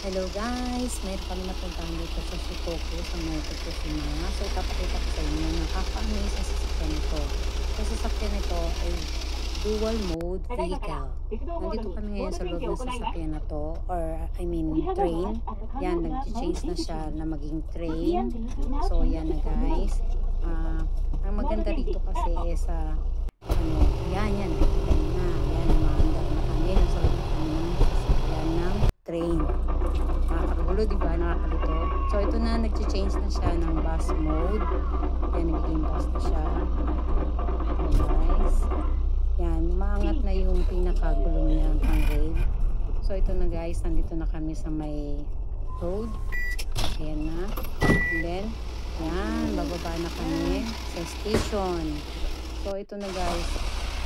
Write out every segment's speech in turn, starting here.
Hello guys, mayroon kami napuntahan dito sa Shikoku sa Fukushima. So ipapakita ko sa inyo, nakaka-amaze ang sasakyan nito. Ang sasakyan nito ay dual mode vehicle. Nandito kami ngayon sa loob ng sasakyan na to, or I mean train. Yan, nag-change na siya na maging train. So yan na guys. Ang maganda rito kasi is yan, nakita nyo na. Yan, maandar na kami. Nasa loob na kami ng sasakyan ng train. Nakakagulo, diba? Nakakalito. So, ito na, nag-change na siya ng bus mode. Yan, nagiging bus na siya. Guys. Yan, maangat na yung pinakagulong niya ang rail. So, ito na guys, nandito na kami sa may road. Ayan na. And then, yan, bababa na kami sa station. So, ito na guys.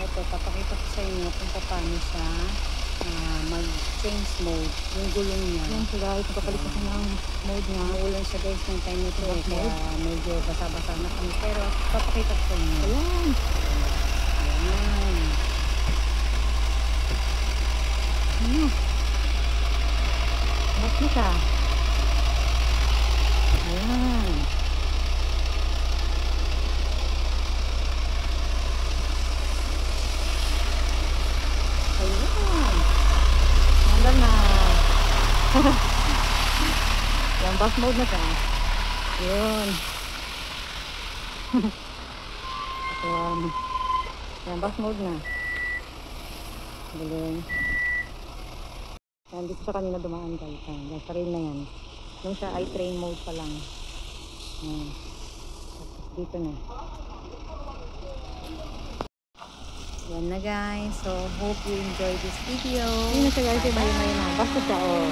Ito, papakita ko sa inyo kung paano siya mag-change mode, yung gulong niya. Yan siya guys, nakapalit ko ng mode niya. Uulan siya guys ng time nito kaya medyo basa-basa na kami. Pero papakita ko sa inyo. Ayan. Ayan. Ano? Ba't na siya? Ayan. Yan, bus mode na siya. Yun. Yan, bus mode na. Galing. Yan, dito siya kanina dumaan guys. Yan, sa rail na yan. Nung siya ay train mode pa lang. Yan. Dito na. Yan na guys. So, hope you enjoy this video. Yun na siya guys. May na. Basta siya, oh.